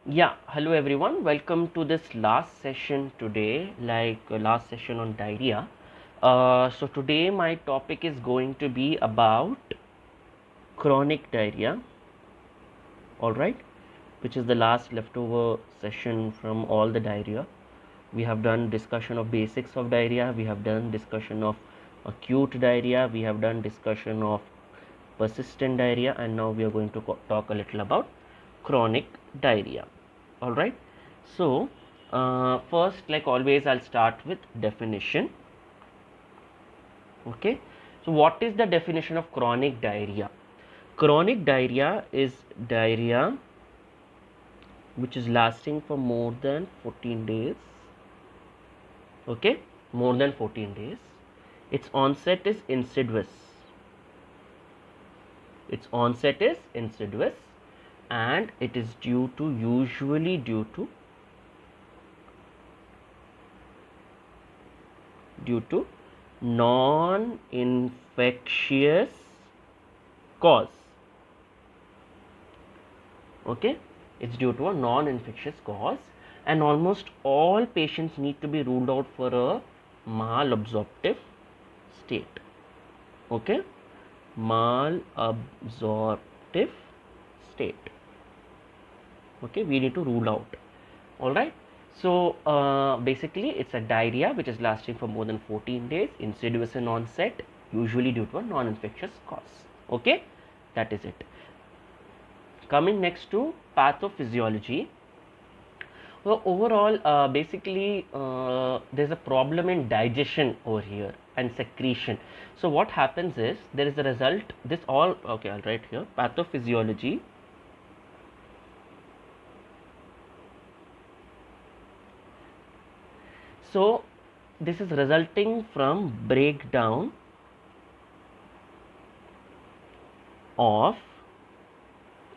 Yeah, hello everyone. Welcome to this last session today, last session on diarrhea. So today my topic is going to be about chronic diarrhea, all right, which is the last leftover session from all the diarrhea. We have done discussion of basics of diarrhea, we have done discussion of acute diarrhea, we have done discussion of persistent diarrhea, and now we are going to talk a little about chronic diarrhea. All right. So first, like always, I'll start with definition. Okay. So what is the definition of chronic diarrhea? Chronic diarrhea is diarrhea which is lasting for more than 14 days. Okay, more than 14 days. Its onset is insidious. Its onset is insidious, and it is usually due to non-infectious cause. Okay, it's due to a non-infectious cause, and almost all patients need to be ruled out for a malabsorptive state. Okay, malabsorptive state. Okay, we need to rule out. All right. So basically, it's a diarrhea which is lasting for more than 14 days, insidious in onset, usually due to a non-infectious cause. Okay, that is it. Coming next to pathophysiology. Well, overall, basically, there's a problem in digestion over here and secretion. So what happens is there is a result. This all okay. I'll write here pathophysiology. So this is resulting from breakdown of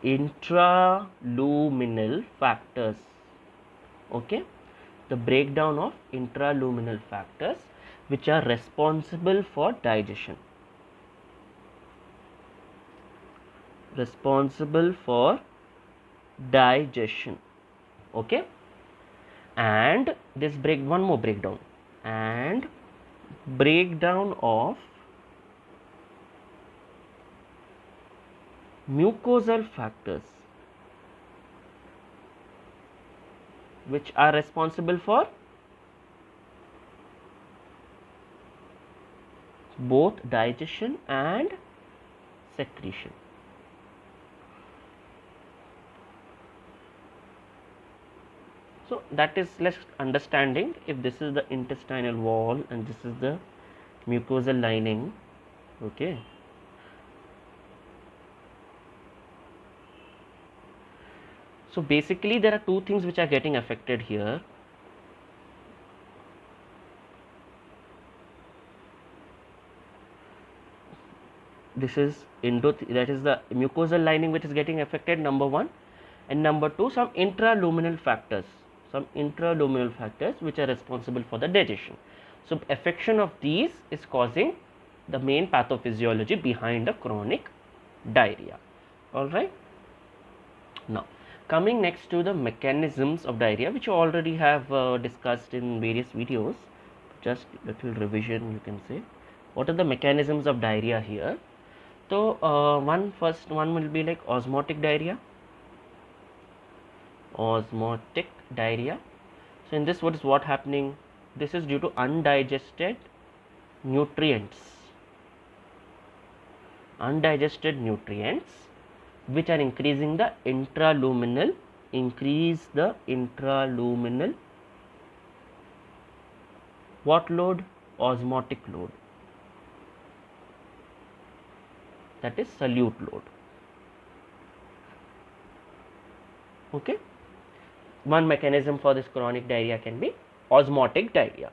intraluminal factors. Okay, the breakdown of intraluminal factors which are responsible for digestion. Responsible for digestion. Okay, and this one more breakdown, and breakdown of mucosal factors which are responsible for both digestion and secretion. So that is less understanding. If this is the intestinal wall and this is the mucosal lining, okay, so basically there are two things which are getting affected here. This is that is the mucosal lining which is getting affected, number one, and number two, some intraluminal factors which are responsible for the digestion. So affection of these is causing the main pathophysiology behind the chronic diarrhea. All right. Now coming next to the mechanisms of diarrhea, which you already have discussed in various videos, just little revision you can say. What are the mechanisms of diarrhea here? So first one will be like osmotic diarrhea. Osmotic diarrhea. So in this, what happening? This is due to undigested nutrients. Undigested nutrients which are increasing the intraluminal, what load? Osmotic load. That is solute load. Okay. One mechanism for this chronic diarrhea can be osmotic diarrhea.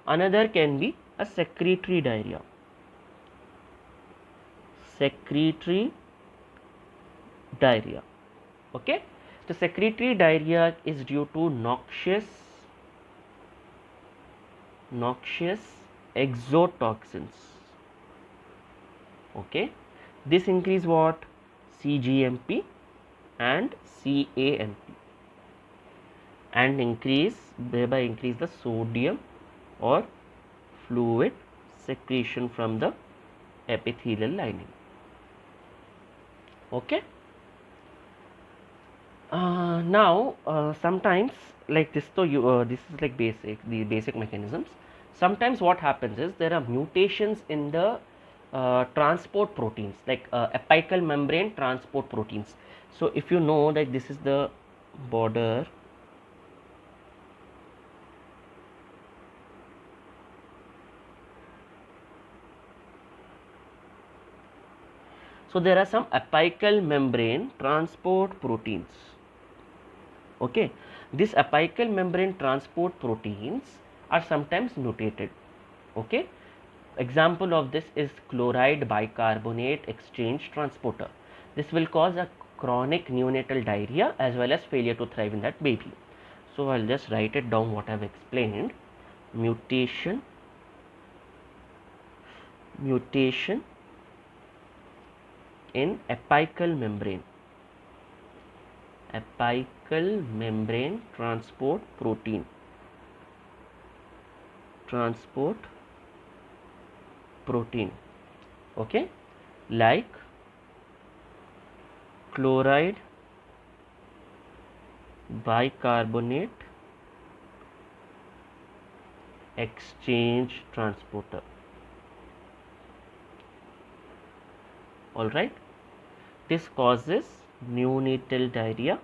Another can be a secretory diarrhea. Secretory diarrhea. Okay. So secretory diarrhea is due to noxious exotoxins. Okay. This increase what? CGMP and CAMP. and thereby increase the sodium or fluid secretion from the epithelial lining. Okay. Now sometimes like this, so this is like the basic mechanisms. Sometimes what happens is there are mutations in the transport proteins, like apical membrane transport proteins. So if you know that this is the border, so there are some apical membrane transport proteins. Okay, these apical membrane transport proteins are sometimes mutated. Okay, example of this is chloride bicarbonate exchange transporter. This will cause a chronic neonatal diarrhea as well as failure to thrive in that baby. So I'll just write it down what I've explained. Mutation in apical membrane transport protein, okay, like chloride bicarbonate exchange transporter. All right, this causes neonatal diarrhea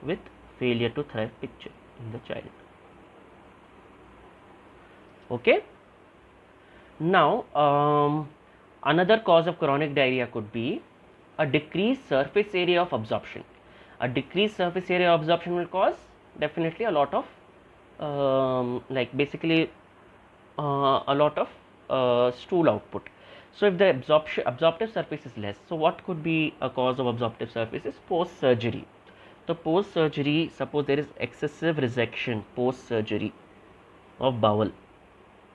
with failure to thrive picture in the child. Okay. Now another cause of chronic diarrhea could be a decreased surface area of absorption. A decreased surface area of absorption will cause definitely a lot of like basically a lot of stool output. So if the absorptive surface is less, so what could be a cause of absorptive surface is post surgery. So post surgery, suppose there is excessive resection post surgery of bowel.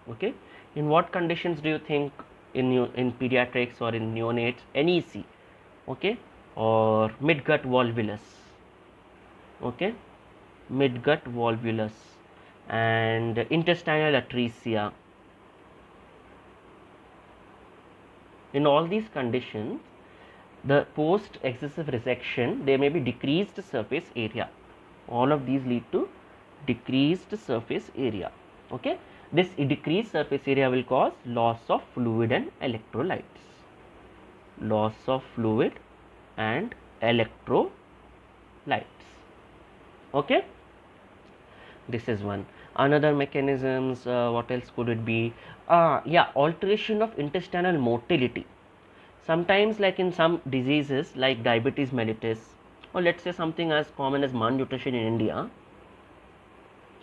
Okay, in what conditions do you think in pediatrics or in neonates, NEC, okay, or midgut volvulus, okay, midgut volvulus and intestinal atresia. In all these conditions, the post excessive resection, there may be decreased surface area. All of these lead to decreased surface area. Okay, this decreased surface area will cause loss of fluid and electrolytes. Loss of fluid and electrolytes. Okay, this is one. Another mechanisms, what else could it be? Yeah, alteration of intestinal motility. Sometimes like in some diseases like diabetes mellitus, or let's say something as common as malnutrition in India,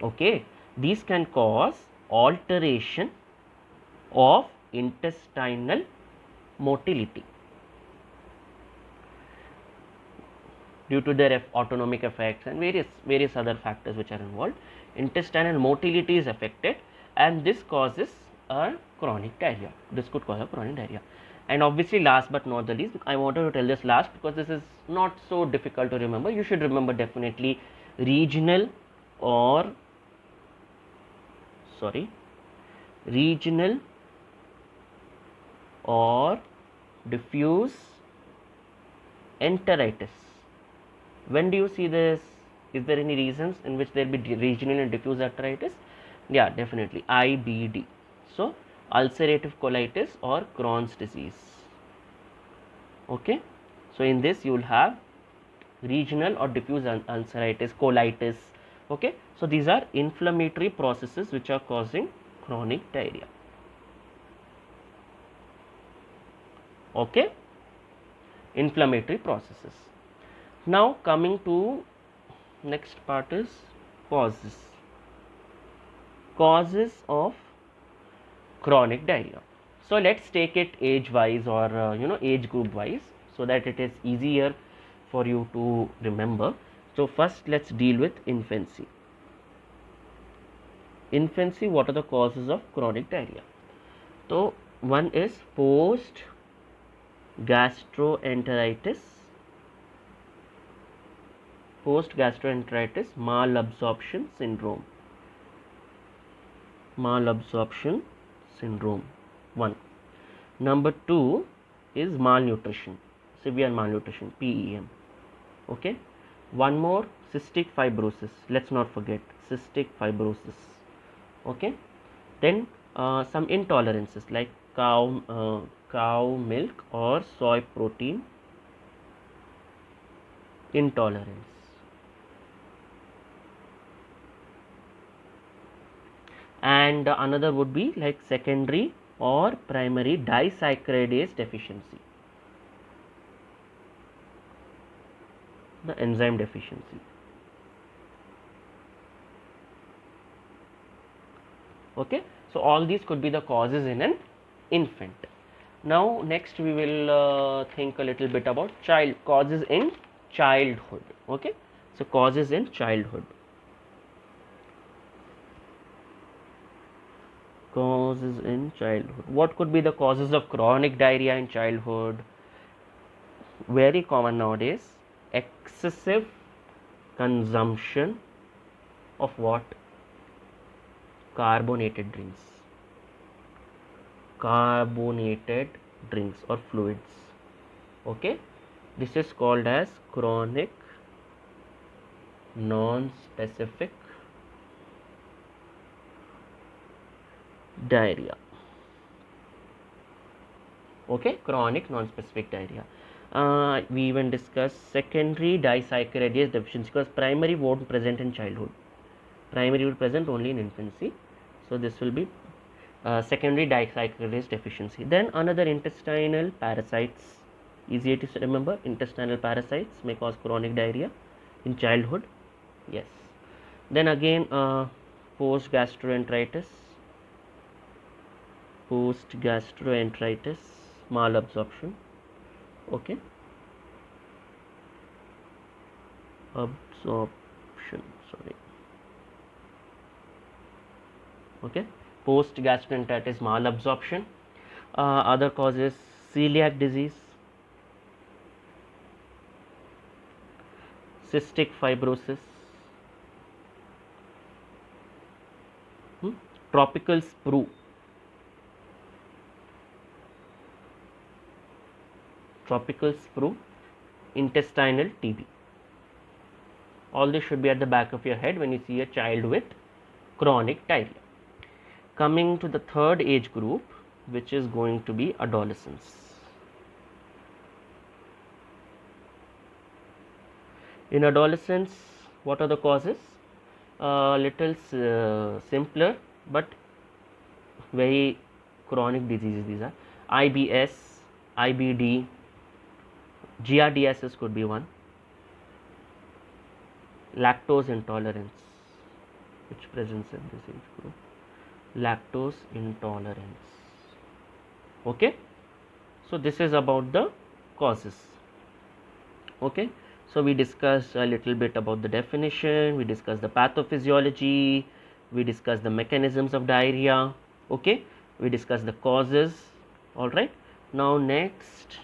okay, these can cause alteration of intestinal motility due to their autonomic effects and various other factors which are involved. Intestinal motility is affected and this causes a chronic diarrhea. This could cause a chronic diarrhea. And obviously last but not the least, I wanted to tell this last because this is not so difficult to remember. You should remember definitely regional or diffuse enteritis. When do you see this? Is there any reasons in which there be regional and diffuse enteritis? Yeah, definitely IBD. So ulcerative colitis or Crohn's disease. Okay, so in this you will have regional or diffuse ulceritis, colitis. Okay, so these are inflammatory processes which are causing chronic diarrhea. Okay, inflammatory processes. Now coming to next part is causes of chronic diarrhea. So let's take it age wise or age group wise so that it is easier for you to remember. So first let's deal with infancy. Infancy, what are the causes of chronic diarrhea? So one is post gastroenteritis post gastroenteritis malabsorption syndrome. Malabsorption syndrome 1. Number 2 is malnutrition, severe malnutrition, PEM. Okay. One more, cystic fibrosis. Let's not forget cystic fibrosis. Okay. Then some intolerances like cow milk or soy protein intolerance. And another would be like secondary or primary disaccharidase deficiency, the enzyme deficiency. Okay, so all these could be the causes in an infant. Now next we will think a little bit about causes in childhood. Okay, so causes in childhood. Causes in childhood. What could be the causes of chronic diarrhea in childhood? Very common nowadays. Excessive consumption of what? Carbonated drinks. Carbonated drinks or fluids. Okay, this is called as chronic non-specific diarrhea. Okay, chronic non-specific diarrhea. We even discussed secondary disaccharidase deficiency because primary won't present in childhood. Primary will present only in infancy. So this will be secondary disaccharidase deficiency. Then another, intestinal parasites. Easier to remember, intestinal parasites may cause chronic diarrhea in childhood. Yes. Then again post gastroenteritis malabsorption. Okay, absorption, sorry. Okay, post gastroenteritis malabsorption. Other causes, celiac disease, cystic fibrosis, tropical sprue, intestinal TB. All this should be at the back of your head when you see a child with chronic diarrhea. Coming to the third age group, which is going to be adolescents. In adolescents, what are the causes? Little simpler but very chronic diseases. These are IBS, IBD, giardiasis could be one. Lactose intolerance, which presents in this age group. Lactose intolerance. Okay, so this is about the causes. Okay, so we discussed a little bit about the definition, we discussed the pathophysiology, we discussed the mechanisms of diarrhea. Okay, we discussed the causes. All right, now next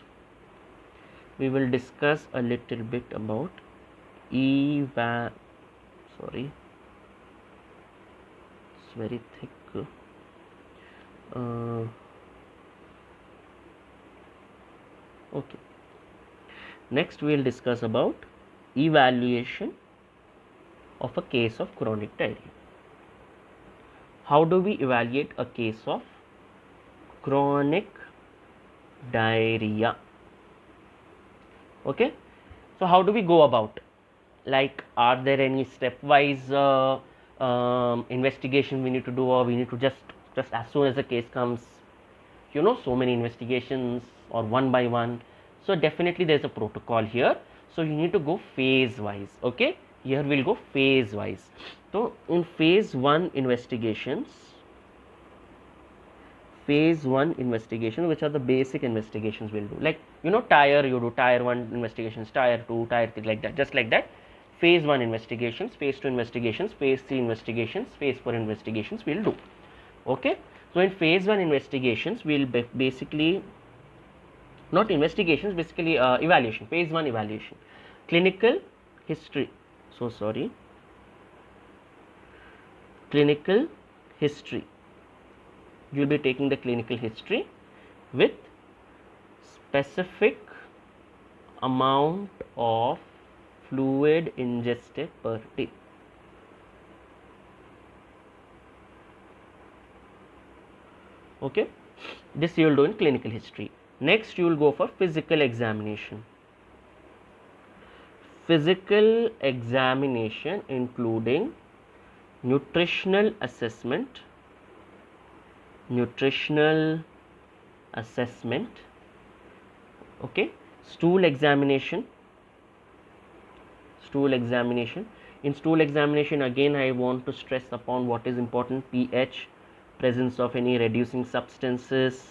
we will discuss a little bit about it's very thick. Okay, next we will discuss about evaluation of a case of chronic diarrhea. How do we evaluate a case of chronic diarrhea? Okay, so how do we go about? Like, are there any stepwise investigation we need to do, or we need to just as soon as the case comes, so many investigations, or one by one? So definitely there's a protocol here, so you need to go phase wise. Okay, here we'll go phase wise. So in phase 1 investigations, which are the basic investigations we'll do, like you do tier 1 investigations, tier 2, tier 3, like that, just like that. Phase 1 investigations, phase 2 investigations, phase 3 investigations, phase 4 investigations we'll do. Okay, so in phase 1 investigations we'll basically not investigations, basically evaluation. Phase 1 evaluation, clinical history, So sorry. Clinical history. You will be taking the clinical history with specific amount of fluid ingested per day. Okay, this you will do in clinical history. Next you will go for physical examination. Physical examination including nutritional assessment, okay, stool examination. In stool examination, again I want to stress upon what is important: pH, presence of any reducing substances,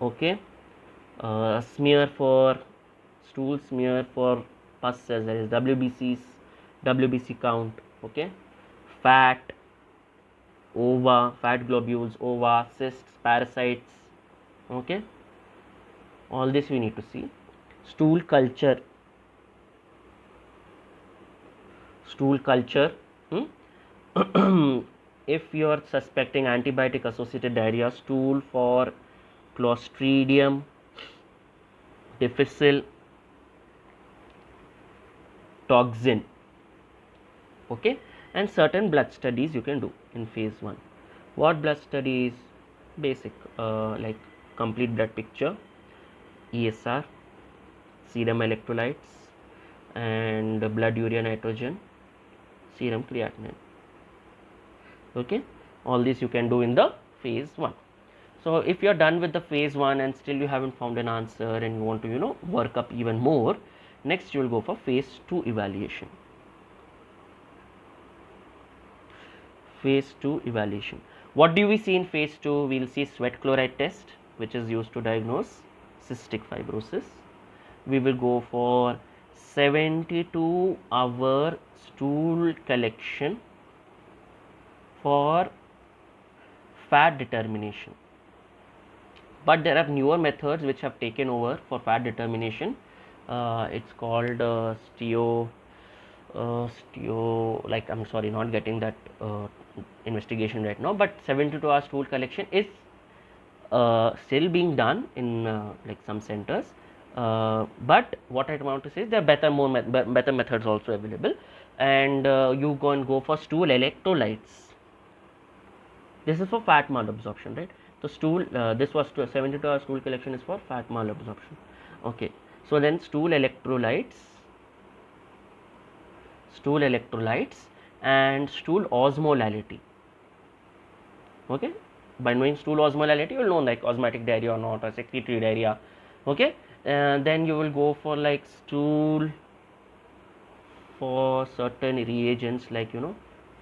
okay, smear for stool, smear for pus cells, that is WBC count, okay, fat, ova, fat globules, ova, cysts, parasites, okay, all this we need to see. Stool culture. If you are suspecting antibiotic associated diarrhea, stool for Clostridium difficile toxin, okay, and certain blood studies you can do in phase 1. What blood studies? Basic, like complete blood picture, ESR, serum electrolytes, and blood urea nitrogen, serum creatinine, okay, all this you can do in the phase 1. So if you are done with the phase 1 and still you haven't found an answer and you want to work up even more, next you will go for phase 2 evaluation. What do we see in phase 2? We will see sweat chloride test, which is used to diagnose cystic fibrosis. We will go for 72-hour stool collection for fat determination. But there are newer methods which have taken over for fat determination. It's called like, I'm sorry, not getting that investigation right now, but 72-hour stool collection is still being done in like some centers, but what I want to say is there are better methods also available, and you go for stool electrolytes. This is for fat malabsorption, right? So stool, this was 72-hour stool collection is for fat malabsorption, okay. So then stool electrolytes and stool osmolality, okay. By knowing stool osmolality, you will know like osmotic diarrhea or not, or secretory diarrhea, okay. Then you will go for like stool for certain reagents like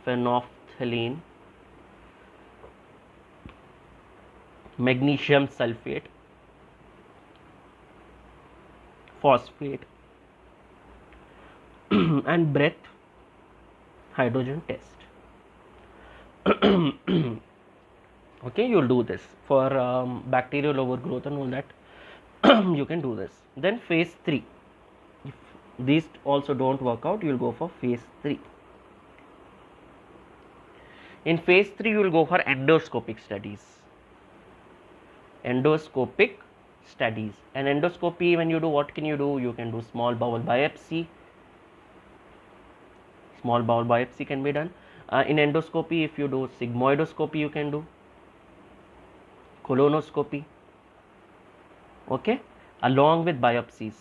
phenolphthalein, magnesium sulfate, phosphate, and breath hydrogen test. Okay, you will do this for bacterial overgrowth and all that. You can do this. Then phase 3, if these also don't work out, you will go for phase 3. In phase 3 you will go for endoscopic studies. And endoscopy, when you do, what can you do? You can do small bowel biopsy. Can be done. In endoscopy, if you do sigmoidoscopy, you can do colonoscopy, okay, along with biopsies.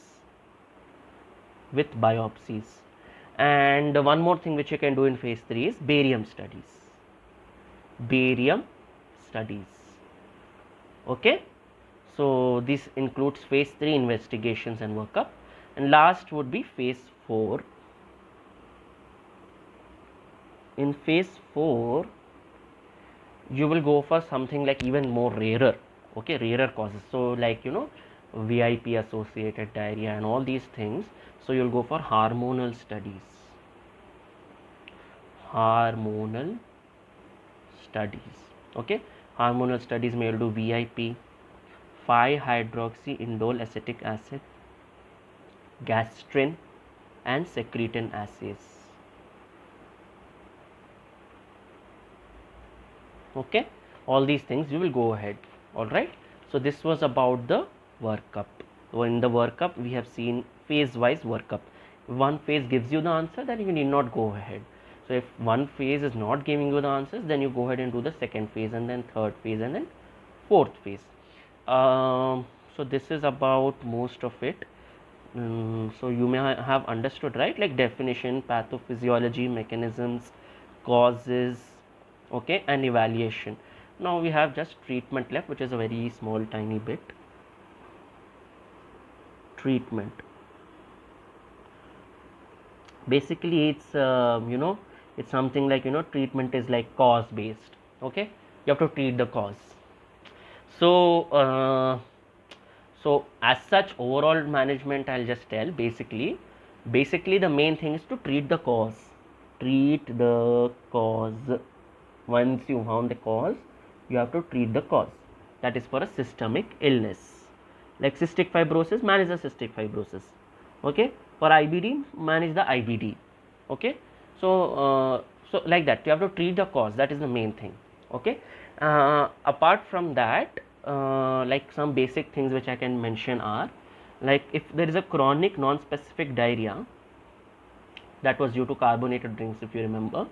And one more thing which you can do in phase 3 is barium studies, okay. So this includes phase 3 investigations and workup, and last would be phase 4. In phase 4 you will go for something like even more rarer, okay, rarer causes, so like VIP associated diarrhea and all these things. So you'll go for hormonal studies, okay. Hormonal studies may do VIP, 5-hydroxyindole acetic acid, gastrin, and secretin assays. Okay, all these things you will go ahead. All right, so this was about the workup. So in the workup we have seen phase wise workup. If one phase gives you the answer, then you need not go ahead. So if one phase is not giving you the answers, then you go ahead and do the second phase, and then third phase, and then fourth phase. So this is about most of it. So you may have understood, right? Like definition, pathophysiology, mechanisms, causes, okay, and evaluation. Now we have just treatment left, which is a very small tiny bit. Treatment, basically it's it's something like, treatment is like cause based. Okay, you have to treat the cause. So so as such, overall management, I'll just tell, basically the main thing is to treat the cause. Treat the cause. Once you found the cause, you have to treat the cause. That is for a systemic illness like cystic fibrosis, manage the cystic fibrosis. Okay, for IBD, manage the IBD. Okay, so like that, you have to treat the cause. That is the main thing. Okay, apart from that, like some basic things which I can mention are, like if there is a chronic non-specific diarrhea that was due to carbonated drinks, if you remember,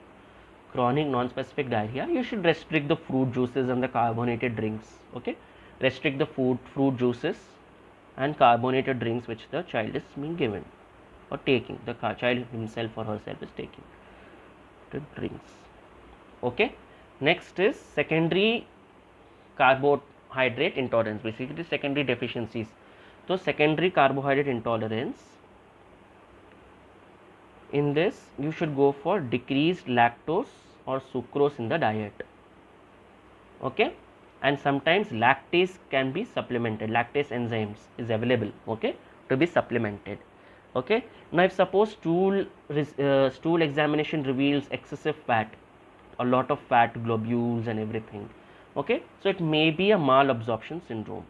chronic non-specific diarrhea, you should restrict the fruit juices and the carbonated drinks. Okay, restrict the fruit juices and carbonated drinks which the child is being given or taking, the child himself or herself is taking the drinks. Okay, next is secondary carbohydrate intolerance, basically secondary deficiencies. So secondary carbohydrate intolerance, in this you should go for decreased lactose or sucrose in the diet. Okay, and sometimes lactase can be supplemented, lactase enzymes is available, okay, to be supplemented. Okay, now if suppose stool examination reveals excessive fat, a lot of fat globules and everything, okay, so it may be a malabsorption syndrome.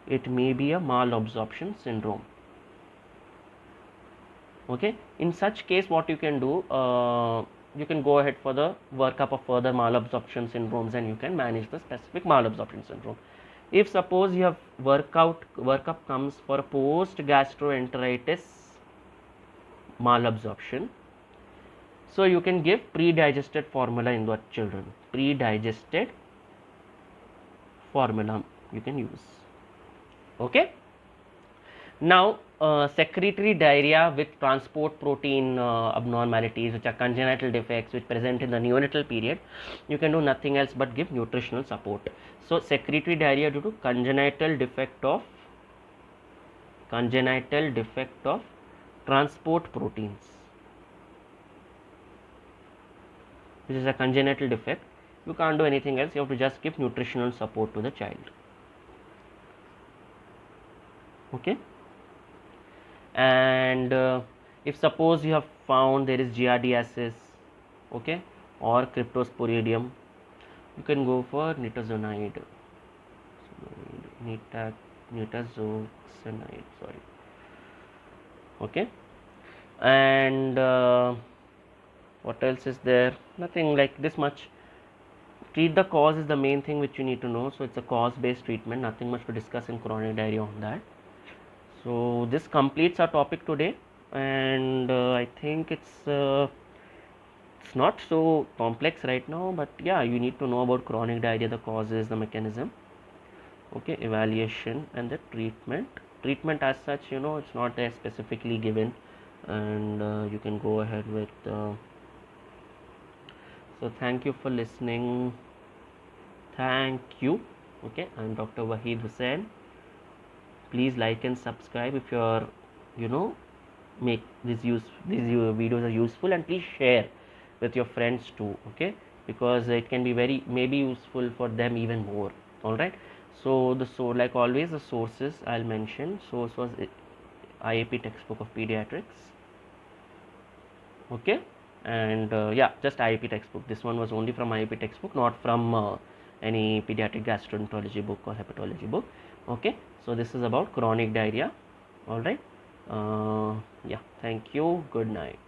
It may be a malabsorption syndrome. Okay, in such case what you can do, you can go ahead for the workup of further malabsorption syndromes, and you can manage the specific malabsorption syndrome. If suppose you have workup comes for post gastroenteritis malabsorption, so you can give pre-digested formula in the children. Pre-digested formula you can use. Okay, now secretory diarrhea with transport protein abnormalities, which are congenital defects which present in the neonatal period, you can do nothing else but give nutritional support. So secretory diarrhea due to congenital defect of transport proteins, which is a congenital defect, you can't do anything else, you have to just give nutritional support to the child. Okay, and if suppose you have found there is giardiasis, okay, or cryptosporidium, you can go for nitazoxanide, sorry. Okay, and what else is there? Nothing, like this much. Treat the cause is the main thing which you need to know. So it's a cause based treatment, nothing much to discuss in chronic diarrhea on that. So this completes our topic today, and I think it's not so complex right now, but yeah, you need to know about chronic diarrhea, the causes, the mechanism, okay, evaluation, and the treatment as such, it's not specifically given, and you can go ahead with so thank you for listening. Thank you. Okay, I'm Dr. Waheed Hussain. Please like and subscribe if you're make these videos are useful, and please share with your friends too, okay, because it can be maybe useful for them even more. All right, so like always, the sources I'll mention. Source was IAP textbook of Paediatrics, okay, and yeah, just IAP textbook. This one was only from IAP textbook, not from any pediatric gastroenterology book or hepatology book. Okay, so this is about chronic diarrhea. All right, Yeah, thank you. Good night.